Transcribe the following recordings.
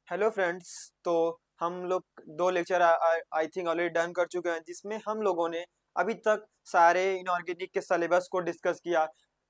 Hello friends. तो हम लोग दो lecture I think already done कर चुके हैं, जिसमें हम लोगों ने अभी तक सारे इनऑर्गेनिक के सिलेबस को डिस्कस किया।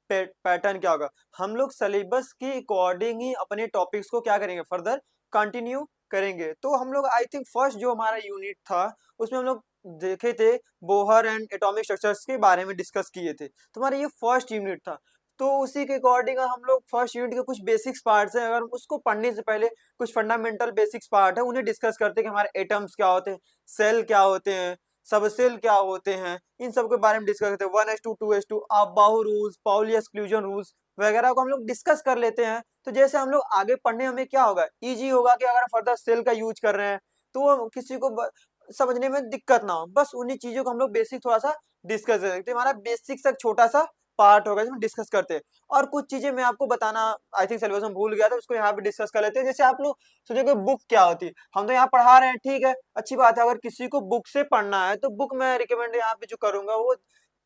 पैटर्न क्या होगा, हम लोग सिलेबस के अकॉर्डिंग ही अपने टॉपिक्स को क्या करेंगे, फर्दर कंटिन्यू करेंगे। तो हम लोग आई थिंक फर्स्ट जो हमारा यूनिट था उसमें हम लोग देखे थे बोहर एंड एटॉमिक स्ट्रक्चर्स के बारे में डिस्कस किए थे। तो हमारा ये फर्स्ट यूनिट था। तो उसी के अकॉर्डिंग हम लोग फर्स्ट यूनिट के कुछ बेसिक्स पार्ट्स हैं, अगर उसको पढ़ने से पहले कुछ फंडामेंटल बेसिक्स पार्ट है उन्हें डिस्कस करते हैं कि हमारे एटम्स क्या होते हैं, सेल क्या होते हैं, सब सेल क्या होते हैं, इन सब के बारे में डिस्कस करते हैं। 1s2 2s2 aufbau rules, Pauli exclusion rules वगैरह को हम लोग डिस्कस कर लेते हैं। तो जैसे हम लोग आगे पढ़ने हमें क्या होगा, इजी होगा कि अगर फर्दर सेल का यूज कर रहे हैं तो वो किसी को समझने में दिक्कत ना हो। बस उन्हीं चीजों को हम लोग बेसिक थोड़ा सा डिस्कस कर सकते हैं। हमारा बेसिक से छोटा सा पार्ट होगा जिसमें डिस्कस करते हैं। और कुछ चीजें मैं आपको बताना आई थिंक सिलेबस में भूल गया था, उसको यहाँ पे डिस्कस कर लेते हैं। जैसे आप लोग सोचोगे बुक क्या होती है, हम तो यहाँ पढ़ा रहे हैं, ठीक है, अच्छी बात है। अगर किसी को बुक से पढ़ना है तो बुक मैं रिकमेंड यहाँ पे जो करूंगा वो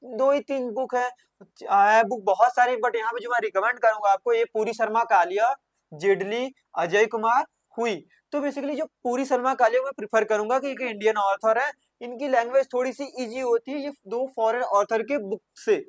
दो ही तीन बुक है बुक बहुत सारी, बट यहाँ पे जो मैं रिकमेंड करूंगा आपको, ये पूरी शर्मा कालिया, जेडली, अजय कुमार, हुई। तो बेसिकली जो पूरी शर्मा कालिया मैं प्रिफर करूंगा कि एक इंडियन ऑथर है, इनकी लैंग्वेज थोड़ी सी इजी होती है, ये दो फॉरेन ऑथर के बुक से।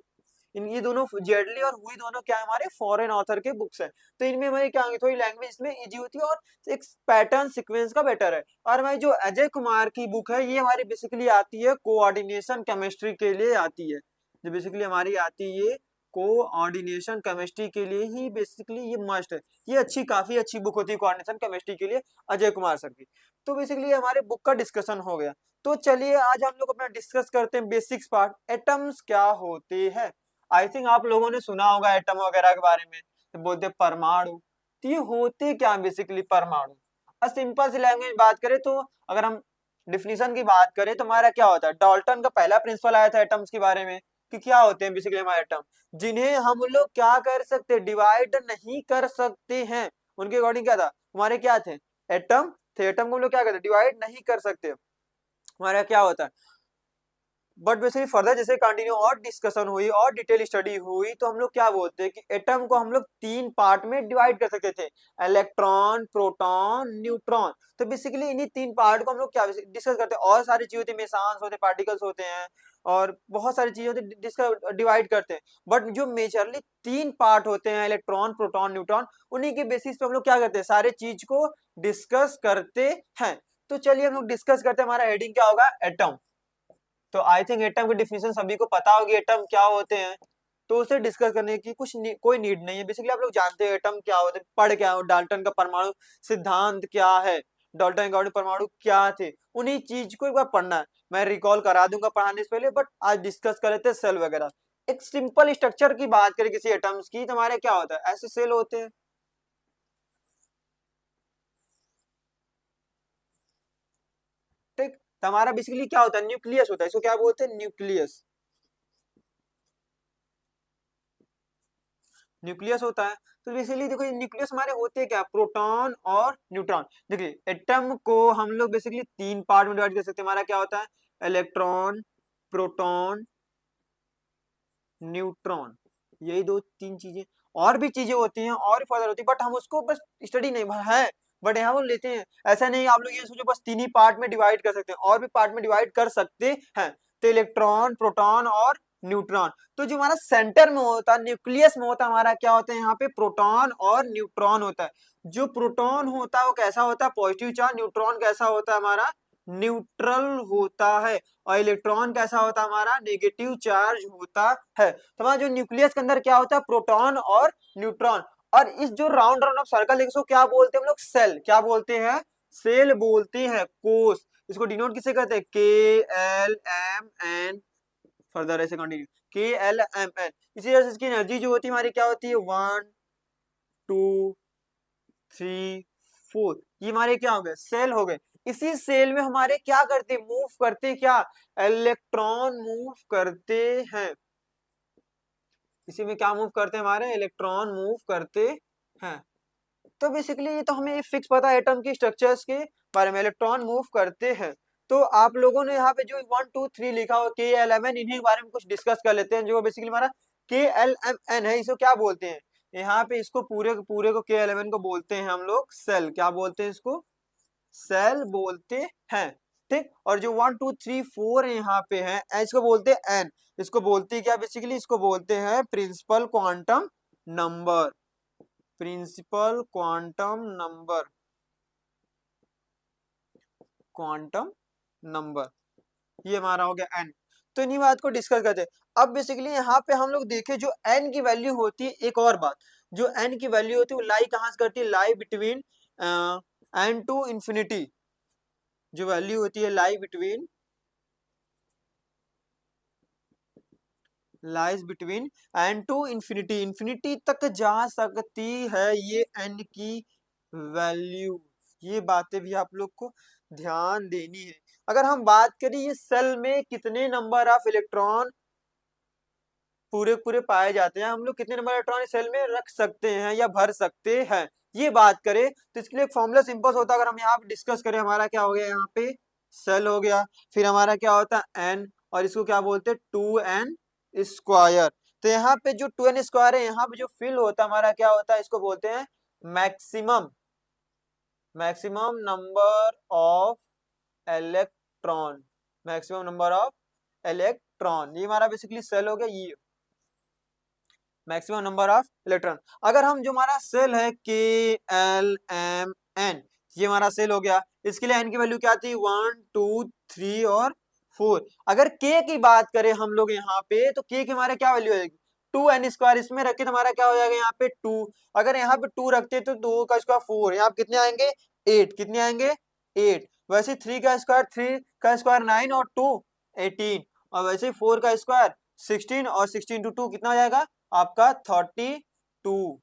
इन ये दोनों जेडली और हुई दोनों क्या है, हमारे फॉरेन ऑथर के बुक्स हैं। तो इनमें हमारी क्या होगी, थोड़ी लैंग्वेज में इजी होती है और एक पैटर्न सीक्वेंस का बेटर है। और हमारी जो अजय कुमार की बुक है ये हमारी बेसिकली आती है कोऑर्डिनेशन केमिस्ट्री के लिए आती है। जो बेसिकली हमारी आती है ये कोऑर्डिनेशन केमिस्ट्री के लिए ही, बेसिकली ये मस्ट है। ये अच्छी, काफी अच्छी बुक होती है कोऑर्डिनेशन केमिस्ट्री के लिए अजय कुमार सर की। तो बेसिकली हमारे बुक का डिस्कशन हो गया। तो चलिए आज हम लोग अपना डिस्कस करते हैं बेसिक्स पार्ट, एटम्स क्या होते हैं। आई थिंक आप लोगों ने सुना होगा एटम वगैरह के बारे में, तो बोलते हैं परमाणु। तो ये होते क्या बेसिकली परमाणु। सिंपल सी लैंग्वेज बात करें तो अगर हम डिफिनीशन की बात करें तो हमारा क्या होता है, डाल्टन का पहला प्रिंसिपल आया था एटम्स के बारे में कि क्या होते हैं बेसिकली हमारे एटम, जिन्हें हम लोग क्या कर सकते, डिवाइड नहीं कर सकते हैं। उनके अकॉर्डिंग क्या था, हमारे क्या थे, एटम थे। एटम को हम लोग क्या करते, डिवाइड नहीं कर सकते। हमारा क्या होता है, बट बेसिकली फर्दर जैसे कंटिन्यू और डिस्कशन हुई और डिटेल स्टडी हुई तो हम लोग क्या बोलते हैं कि एटम को हम लोग तीन पार्ट में डिवाइड कर सकते थे, इलेक्ट्रॉन, प्रोटॉन, न्यूट्रॉन। तो बेसिकली इन्हीं तीन पार्ट को हम लोग क्या डिस्कस करते हैं। और सारी चीजें होती है, मेसांस होते हैं, पार्टिकल्स होते हैं और बहुत सारी चीजें होती है, डिस्कस डिवाइड करते हैं। बट जो मेजरली तीन पार्ट होते हैं, इलेक्ट्रॉन, प्रोटॉन, न्यूट्रॉन, उन्हीं के बेसिस पे हम लोग क्या करते हैं, सारे चीज को डिस्कस करते हैं। तो चलिए हम लोग डिस्कस करते हैं, हमारा हेडिंग क्या होगा, एटम। तो आई थिंक एटम की डिफिनेशन सभी को पता होगी, एटम क्या होते हैं। तो उसे डिस्कस करने की कोई नीड नहीं है। बेसिकली आप लोग जानते हैं एटम क्या होते हैं, पढ़ क्या हो, डाल्टन का परमाणु सिद्धांत क्या है, डाल्टन के परमाणु क्या थे, उन्हीं चीज को एक बार पढ़ना है। मैं रिकॉल करा दूंगा पढ़ाने से पहले, बट आज डिस्कस कर लेते हैं सेल वगैरह। एक सिंपल स्ट्रक्चर की बात करें किसी एटम्स की तो हमारे क्या होता है, ऐसे सेल होते हैं, ठीक। तो हमारा बेसिकली क्या होता है, न्यूक्लियस होता है, इसको क्या बोलते हैं, न्यूक्लियस। न्यूक्लियस होता है। तो बेसिकली देखो, ये न्यूक्लियस हमारे होते हैं क्या, प्रोटॉन और न्यूट्रॉन। देखिए एटम को हम लोग बेसिकली तीन पार्ट में डिवाइड कर सकते हैं। हमारा क्या होता है, इलेक्ट्रॉन, प्रोटॉन, न्यूट्रॉन, यही दो तीन चीजें। और भी चीजें होती हैं और भी फर्दर होती है, बट हम उसको बस स्टडी नहीं है, बट यहाँ वो लेते हैं। ऐसा नहीं आप लोग ये सोचो बस तीन ही पार्ट में डिवाइड कर सकते हैं, और भी पार्ट में डिवाइड कर सकते हैं। तो इलेक्ट्रॉन, प्रोटॉन और न्यूट्रॉन। तो जो हमारा सेंटर में होता है, न्यूक्लियस में होता है, हमारा क्या होता है, यहाँ पे प्रोटॉन और न्यूट्रॉन होता है। जो प्रोटॉन होता है वो कैसा होता है, पॉजिटिव चार्ज। न्यूट्रॉन कैसा होता है हमारा, न्यूट्रल होता है। और इलेक्ट्रॉन कैसा होता है हमारा, नेगेटिव चार्ज होता है। तो हमारा जो न्यूक्लियस के अंदर क्या होता है, प्रोटॉन और न्यूट्रॉन। और इस जो राउंड राउंड ऑफ सर्कल है इसको क्या बोलते हैं हम लोग, सेल। क्या बोलते हैं, सेल बोलते हैं, कोष। इसको डिनोट किसे कहते हैं, KLMN। फर्दर ऐसे कंटिन्यू, KLMN। इसी तरह से इसकी एनर्जी जो होती है हमारी क्या होती है, 1 2 3 4। ये हमारे क्या हो गए, सेल हो गए। इसी सेल में हमारे क्या करते, मूव करते क्या, इलेक्ट्रॉन मूव करते हैं। इसी में क्या मूव करते हैं, हमारे इलेक्ट्रॉन मूव करते हैं। तो बेसिकली ये तो हमें फिक्स पता है एटम की स्ट्रक्चर्स के बारे में, इलेक्ट्रॉन मूव करते हैं। तो आप लोगों ने यहाँ पे जो 1 2 3 लिखा हो, KLMN, इन्हीं के बारे में कुछ डिस्कस कर लेते हैं। जो बेसिकली हमारा KLMN है, इसको क्या बोलते हैं, यहाँ पे इसको पूरे पूरे को KLMN को बोलते हैं हम लोग सेल। क्या बोलते हैं इसको, सेल बोलते हैं। ठीक, और जो 1 2 3 4 यहाँ पे है इसको बोलते हैं एन। इसको बोलते हैं क्या बेसिकली, इसको बोलते हैं principal quantum number. Principal quantum number, quantum number, ये हमारा हो गया एन। तो इन्हीं बात को डिस्कस करते हैं। अब बेसिकली यहाँ पे हम लोग देखें जो एन की वैल्यू होती है, एक और बात, जो एन की वैल्यू होती है वो लाई कहाँ से करती है, lie between N to infinity. जो वैल्यू होती है lie between, lies between N to infinity, infinity तक जा सकती है ये एन की वैल्यू। ये बातें भी आप लोग को ध्यान देनी है। अगर हम बात करें ये सेल में कितने नंबर ऑफ इलेक्ट्रॉन पूरे पूरे पाए जाते हैं, हम लोग कितने नंबर इलेक्ट्रॉन सेल में रख सकते हैं या भर सकते हैं, ये बात करें तो इसके लिए एक फॉर्मूला सिंपल होता है। अगर हम यहाँ पे डिस्कस करें, हमारा क्या हो गया, यहाँ पे सेल हो गया, फिर हमारा क्या होता है एन, और इसको क्या बोलते हैं 2n स्क्वायर। तो यहाँ पे जो 2n स्क्वायर है, यहाँ पे जो फिल होता है हमारा क्या होता है, इसको बोलते हैं maximum, maximum number of electron, maximum number of electron. ये हमारा बेसिकली सेल हो गया, ये मैक्सिमम नंबर ऑफ इलेक्ट्रॉन। अगर हम जो हमारा सेल है के एल एम एन, ये हमारा सेल हो गया, इसके लिए एन की वैल्यू क्या आती है 1 2 3 और 4। अगर के की बात करें हम लोग यहाँ पे, तो के की हमारे क्या वैल्यू आएगी 2n स्क्वायर, इसमें रखे तो हमारा क्या हो जाएगा यहाँ पे 2। अगर यहाँ पे 2 रखते तो 2 का स्क्वायर 4, यहाँ पे कितने आएंगे 8, कितने आएंगे 8। वैसे 3 का स्क्वायर 3 का स्क्वायर 9 और 2 18, और वैसे 4 का स्क्वायर 16, और 16 टू 2 कितना हो जाएगा आपका 32।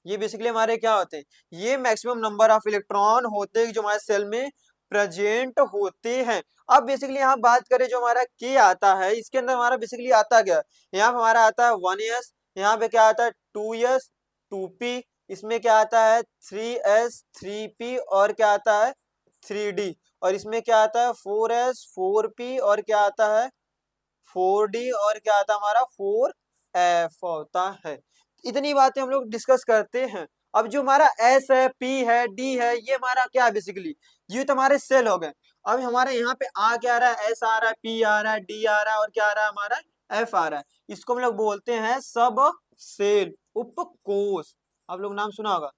ये बेसिकली हमारे क्या होते हैं, ये मैक्सिमम नंबर ऑफ इलेक्ट्रॉन होते हैं जो हमारे सेल में प्रेजेंट होते हैं। अब बेसिकली यहाँ बात करें जो हमारा के आता है, इसके अंदर हमारा बेसिकली आता क्या, यहाँ पे हमारा आता है 1s, यहाँ पे क्या आता है 2s 2p, इसमें क्या आता है 3s 3p, और क्या आता है 3d, और इसमें क्या आता है 4s 4p, और क्या आता है 4d, और क्या आता है हमारा 4f होता है। इतनी बातें हम लोग डिस्कस करते हैं। अब जो हमारा एस है, पी है, डी है, ये हमारा क्या है बेसिकली, ये तो हमारे सेल हो गए। अब हमारे यहाँ पे आ क्या रहा है, एस आ रहा है, पी आ रहा है, डी आ रहा है, और क्या आ रहा है हमारा एफ आ रहा है। इसको हम लोग बोलते हैं सब सेल उपकोष। आप लोग नाम सुना होगा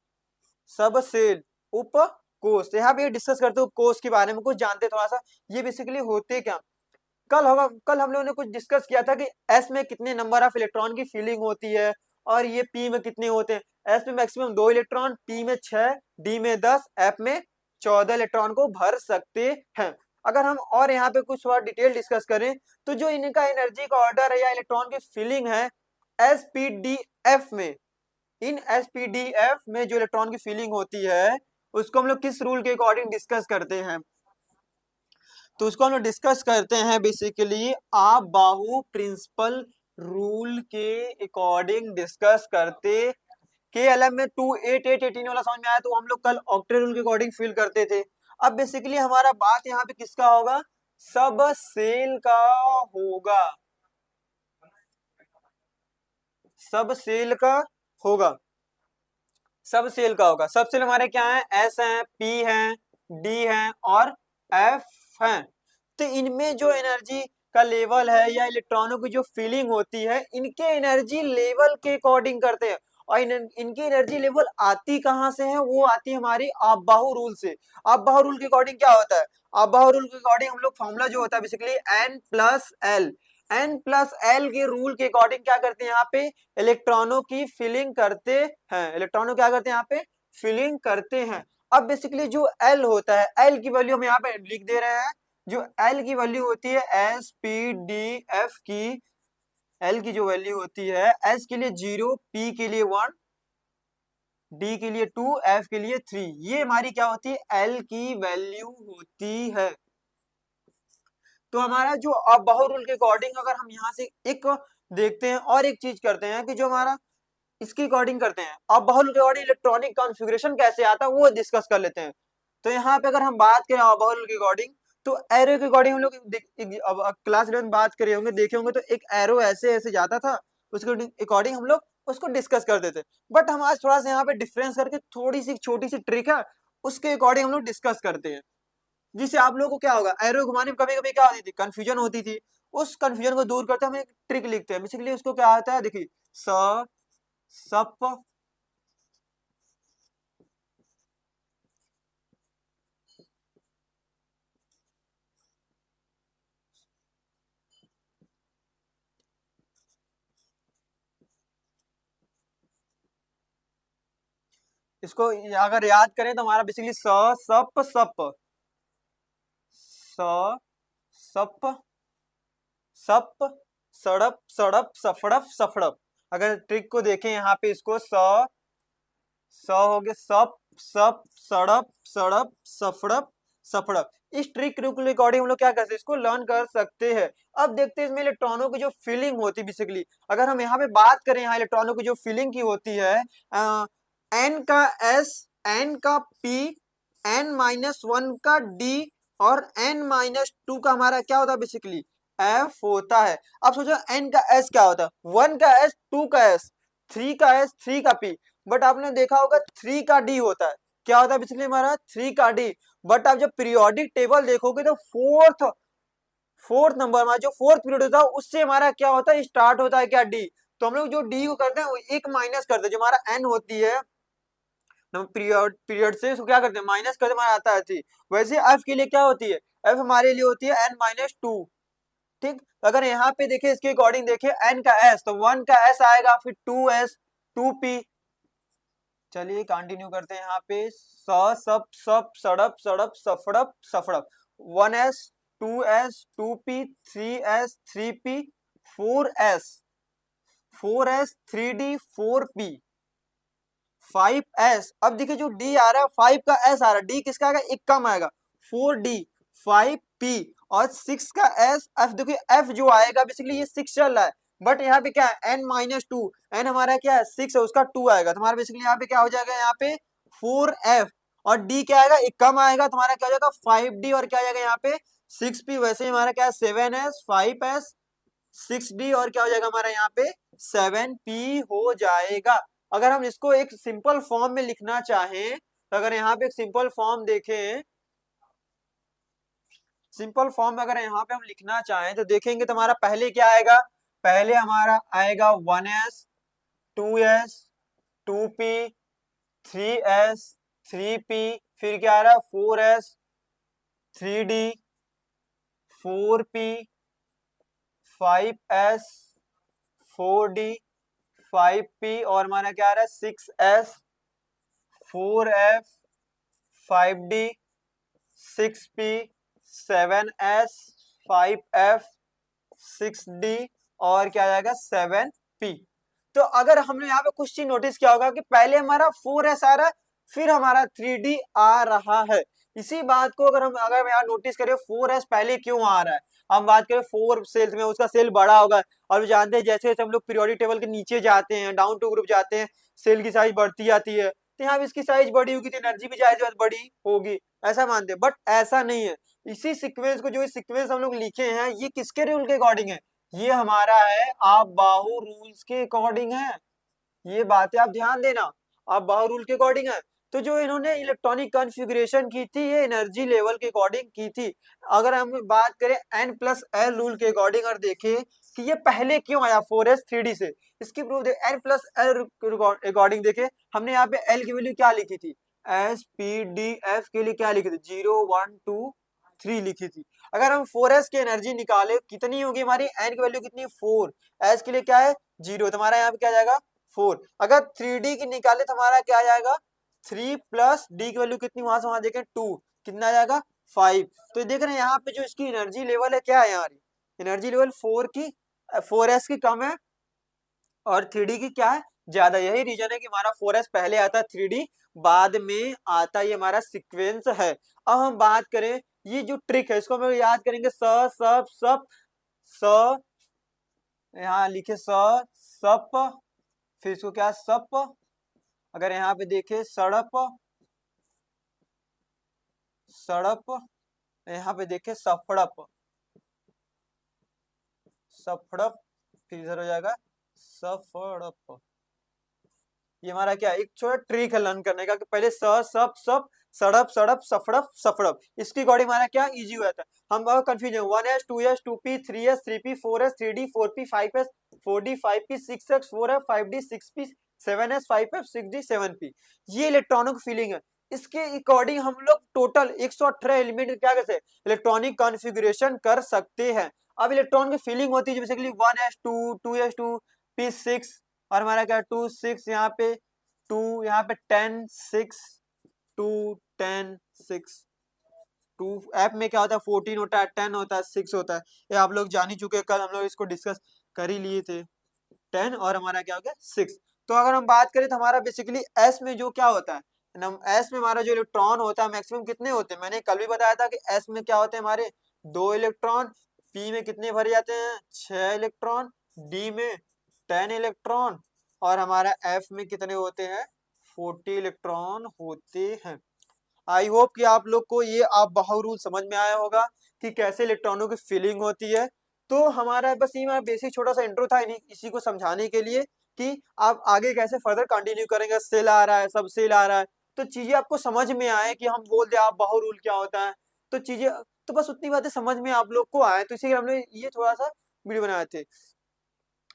सब सेल उपकोष। तो यहाँ पे डिस्कस करते हैं उपकोष के बारे में, कुछ जानते हैं थोड़ा सा, ये बेसिकली होते क्या। कल हम लोगों ने कुछ डिस्कस किया था कि एस में कितने नंबर ऑफ इलेक्ट्रॉन की फीलिंग होती है, और ये पी में कितने होते हैं। एस में मैक्सिमम 2 इलेक्ट्रॉन, पी में 6, डी में 10, एफ में 14 इलेक्ट्रॉन को भर सकते हैं। अगर हम और यहाँ पे कुछ और डिटेल डिस्कस करें, तो जो इनका एनर्जी का ऑर्डर है या इलेक्ट्रॉन की फीलिंग है एस पी डी एफ में, इन एस पी डी एफ में जो इलेक्ट्रॉन की फीलिंग होती है उसको हम लोग किस रूल के अकॉर्डिंग डिस्कस करते हैं, तो उसको हम लोग डिस्कस करते हैं बेसिकली आप बाहु प्रिंसिपल रूल के अकॉर्डिंग डिस्कस करते। के एल एम में 2 8 8 18 वाला समझ में आया, तो हम लोग कल ऑक्टेट रूल के अकॉर्डिंग फिल करते थे। अब बेसिकली हमारा बात यहाँ पे किसका होगा, सब सेल का होगा, सब सेल का होगा, सब सेल का होगा। सब सेल हमारे क्या है, एस है, पी है, डी है, और एफ है। तो इनमें जो एनर्जी का लेवल है या इलेक्ट्रॉनों की जो फीलिंग होती है, इनके एनर्जी लेवल के अकॉर्डिंग करते हैं। और इनकी एनर्जी लेवल आती कहां से है, वो आती है हमारी आपबाहु रूल से। आपबाहु रूल के अकॉर्डिंग क्या होता है, आपबाहु रूल के अकॉर्डिंग हम लोग फॉर्मूला जो होता है basically N plus L, N plus L के रूल के अकॉर्डिंग क्या करते हैं यहाँ पे इलेक्ट्रॉनों की फिलिंग करते हैं, इलेक्ट्रॉनों क्या करते हैं यहाँ पे फिलिंग करते हैं। अब बेसिकली जो एल होता है, एल की वैल्यू हम यहाँ पे लिख दे रहे हैं, जो एल की वैल्यू होती है एस पी डी एफ की, एल की जो वैल्यू होती है एस के लिए 0, पी के लिए 1, डी के लिए 2, एफ के लिए 3, ये हमारी क्या होती है एल की वैल्यू होती है। तो हमारा जो आपबाहु रूल के अकॉर्डिंग अगर हम यहाँ से एक देखते हैं और एक चीज करते हैं कि जो हमारा इसके अकॉर्डिंग करते हैं आपबाहु रूल के अकॉर्डिंग इलेक्ट्रॉनिक कॉन्फ़िगरेशन कैसे आता है वो डिस्कस कर लेते हैं। तो यहाँ पे अगर हम बात करें आपबाहु रूल के अकॉर्डिंग, तो एरो के अकॉर्डिंग हम लोग अब क्लास 11 बात करे होंगे, देखे होंगे, तो एक एरो ऐसे ऐसे जाता था, उसके अकॉर्डिंग हम लोग उसको डिस्कस करते थे। बट हम आज थोड़ा सा यहाँ पे डिफरेंस करके थोड़ी सी छोटी सी ट्रिक है उसके अकॉर्डिंग हम लोग डिस्कस करते हैं, जिससे आप लोगों को क्या होगा, एरो घुमाने में कभी कभी क्या होती थी, कंफ्यूजन होती थी। उस कंफ्यूजन को दूर करते हम एक ट्रिक लिखते हैं। बेसिकली उसको क्या होता है, देखिए स सप, इसको अगर याद करें तो हमारा बेसिकली स सप सप, स सप सप, सड़प सड़प सफड़प सफड़प। अगर ट्रिक को देखें यहाँ पे, इसको स हो गया सप सप सड़प सड़प सफड़प सफड़प। इस ट्रिक के अकॉर्डिंग हम लोग क्या कर सकते हैं, इसको लर्न कर सकते हैं। अब देखते हैं इसमें इलेक्ट्रॉनों की जो फीलिंग होती है। बेसिकली अगर हम यहाँ पे बात करें, यहाँ इलेक्ट्रॉनों की जो फीलिंग की होती है, एन का एस, एन का पी, n-1 का डी, और n-2 का हमारा क्या होता है, बेसिकली एफ होता है। अब सोचो n का s क्या होता है, 1 का s, 2 का s, 3 का s, 3 का p। बट आपने देखा होगा 3 का डी होता है, क्या होता है बेसिकली हमारा 3 का डी। बट आप जब पीरियोडिक टेबल देखोगे तो फोर्थ नंबर में जो फोर्थ पीरियड होता है उससे हमारा क्या होता है, स्टार्ट होता है क्या, डी। तो हम लोग जो डी को करते हैं वो एक माइनस करते हैं, जो हमारा एन होती है पीरियड से, इसको क्या करते हैं, माइनस करते हमारा आता है थ्री। वैसे एफ के लिए क्या होती है, एफ हमारे लिए होती है n-2। ठीक, अगर यहाँ पे देखे इसके अकॉर्डिंग देखे n का s, तो 1 का s आएगा, फिर 2s 2p। चलिए कंटिन्यू करते हैं यहाँ पे, स सप सप सड़प सड़प सफड़प सफड़प, 1s 2s 2p 3s 3p 4s 4s 3d 4p 5s। अब देखिए जो d आ रहा है 5 का s आ रहा है, d किसका आएगा, एक कम आएगा, 4d 5p, और 6 का s, f देखिए f जो आएगा बेसिकली ये 6 चल रहा है, बट यहाँ पे क्या है n-2, n हमारा क्या है 6 है, उसका 2 आएगा, तो हमारा बेसिकली यहाँ पे क्या हो जाएगा, यहाँ पे 4f, और d क्या आएगा, एक कम आएगा, तो हमारा क्या हो जाएगा 5d, और क्या हो जाएगा यहाँ पे 6p। वैसे ही हमारा क्या है 7s 5s 6d, और क्या हो जाएगा हमारा यहाँ पे 7p हो जाएगा। अगर हम इसको एक सिंपल फॉर्म में लिखना चाहें, तो अगर यहाँ पे एक सिंपल फॉर्म देखें, सिंपल फॉर्म में अगर यहाँ पे हम लिखना चाहें तो देखेंगे तो हमारा पहले क्या आएगा, पहले हमारा आएगा 1s 2s 2p 3s 3p, फिर क्या आ रहा है 4s 3d 4p 5s 4d 5p, और हमारा क्या आ रहा है 6s 4f 5d 6p 7s 5f 6d, और क्या आ जाएगा 7p। तो अगर हमने यहाँ पे कुछ चीज नोटिस किया होगा कि पहले हमारा 4s आ रहा है, फिर हमारा 3d आ रहा है। इसी बात को अगर यहाँ नोटिस करें 4s पहले क्यों आ रहा है, हम बात करें 4 सेल्स में उसका सेल बड़ा होगा, और जानते हैं जैसे जैसे हम लोग पीरियोडिक टेबल के नीचे जाते हैं, डाउन टू ग्रुप जाते हैं, सेल की साइज बढ़ती जाती है, तो यहाँ पे इसकी साइज बड़ी होगी तो एनर्जी भी जायज बड़ी होगी, ऐसा मानते हैं। बट ऐसा नहीं है, इसी सीक्वेंस को, जो सीक्वेंस हम लोग लिखे हैं, ये किसके रूल के अकॉर्डिंग है, ये हमारा है आप बाहु रूल्स के अकॉर्डिंग है। ये बातें आप ध्यान देना, आप बाहु रूल के अकॉर्डिंग है। तो जो इन्होंने इलेक्ट्रॉनिक कॉन्फ़िगरेशन की थी, ये एनर्जी लेवल के अकॉर्डिंग की थी। अगर हम बात करें n+l रूल के अकॉर्डिंग और देखें कि ये पहले क्यों आया 4s 3d से, इसकी प्रूफ दे, n+l अकॉर्डिंग देखे, हमने यहाँ पे l की वैल्यू क्या लिखी थी, s p d f के लिए क्या लिखी थी, 0 1 2 3 लिखी थी। अगर हम 4s की एनर्जी निकाले कितनी होगी, हमारी n की वैल्यू कितनी है 4, s के लिए क्या है 0, तो हमारा यहाँ पे क्या जाएगा 4। अगर 3d की निकाले तो हमारा क्या आ जाएगा 3 प्लस d की वैल्यू कितनी, वहां से वहां देखें 2, कितना आ जाएगा 5। तो देख रहे हैं यहाँ पे जो इसकी एनर्जी लेवल है क्या है, हमारी एनर्जी लेवल 4s की कम है, और 3d की क्या है ज्यादा। यही रीजन है कि हमारा 4s पहले आता है, 3d बाद में आता, ये हमारा सीक्वेंस है। अब हम बात करें, ये जो ट्रिक है इसको हम लोग याद करेंगे, स सप सप स, यहाँ लिखे स सप, फिर इसको क्या सप, अगर यहाँ पे देखे सड़प सड़प, यहाँ पे देखे सफड़प सफड़प, फिर इधर हो जाएगा सफड़प। ये हमारा क्या है, एक छोटा ट्रिक है लर्न करने का, कि पहले स सप सप सड़प सड़प सफड़प सफड़प, इसकी अकॉर्डिंग हमारा क्या इजी हुआ था। हम confusion 1s 2s 2p 3s 3p 4s 3d 4p 5s 4d 5p 6x 4f 5d 6p 7s 5f 6d 7p, ये इलेक्ट्रॉनों की फीलिंग है। इसके अकॉर्डिंग हम लोग टोटल 118 एलिमेंट क्या कर सकते इलेक्ट्रॉनिक कॉन्फ़िगरेशन कर सकते हैं। अब इलेक्ट्रॉन की फीलिंग होती है बेसिकली 1s2 2s2 p6 और हमारा क्या 2 6 यहाँ पे 2 यहाँ पे 10 6 2 10 6 2 ऐप में क्या होता है 14 होता है 10 होता है 6 होता है, ये आप लोग जान ही चुके हैं, कल हम लोग इसको डिस्कस कर ही लिए थे 10 और हमारा क्या हो गया 6। तो अगर हम बात करें तो हमारा बेसिकली एस में जो क्या होता है एस में हमारा जो इलेक्ट्रॉन होता है मैक्सिमम कितने होते हैं, मैंने कल भी बताया था कि एस में क्या होते हैं हमारे 2 इलेक्ट्रॉन, पी में कितने भरे जाते हैं 6 इलेक्ट्रॉन, डी में 10 इलेक्ट्रॉन और हमारा एफ में कितने होते हैं 40 इलेक्ट्रॉन होते हैं। आई होप कि आप लोग को ये आप बाहु रूल समझ में आया होगा कि कैसे इलेक्ट्रॉनों की फीलिंग होती है। तो हमारा बस ये हमारा बेसिक छोटा सा इंट्रो था इसी को समझाने के लिए कि आप आगे कैसे फर्दर कंटिन्यू करेंगे, सेल आ रहा है सब सेल आ रहा है तो चीजें आपको समझ में आए कि हम बोल दे आप बाहु रूल क्या होता है, तो चीजें तो बस उतनी बातें समझ में आप लोग को आए, तो इसीलिए हमने ये थोड़ा सा वीडियो बनाए थे।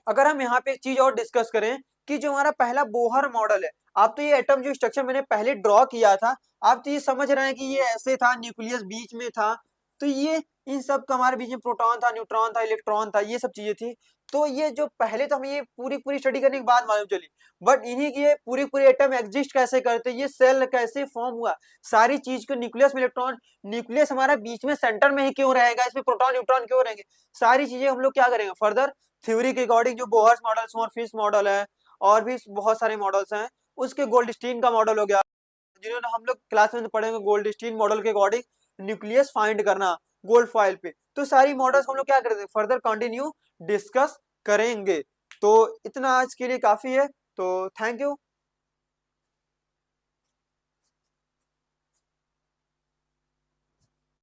अगर हम यहाँ पे एक चीज और डिस्कस करें कि जो हमारा पहला बोहर मॉडल है, आप तो ये एटम जो स्ट्रक्चर मैंने पहले ड्रॉ किया था आप तो ये समझ रहे हैं कि ये ऐसे था, न्यूक्लियस बीच में था, तो ये इन सब का हमारे बीच में प्रोटॉन था, न्यूट्रॉन था, इलेक्ट्रॉन था, ये सब चीजें थी। तो ये जो पहले तो हमें ये पूरी पूरी स्टडी करने के बाद मालूम चली, बट इन्हीं की ये पूरी पूरी एटम एग्जिस्ट कैसे करते, ये सेल कैसे फॉर्म हुआ, सारी चीज को न्यूक्लियस में इलेक्ट्रॉन, न्यूक्लियस हमारा बीच में सेंटर में ही क्यों रहेगा, इसमें प्रोटॉन न्यूट्रॉन क्यों रहेंगे, सारी चीजें हम लोग क्या करेंगे फर्दर थ्योरी के अकॉर्डिंग, जो बोहर्स मॉडल स्मॉरफिश मॉडल है और भी बहुत सारे मॉडल्स हैं, उसके गोल्डस्टीन का मॉडल हो गया, जिन्होंने हम लोग क्लास में पढ़ेंगे गोल्डस्टीन मॉडल के अकॉर्डिंग न्यूक्लियस फाइंड करना गोल्ड फॉइल पे, तो सारी मॉडल्स हम लोग क्या करते हैं फर्दर कंटिन्यू डिस्कस करेंगे। तो इतना आज के लिए काफी है, तो थैंक यू।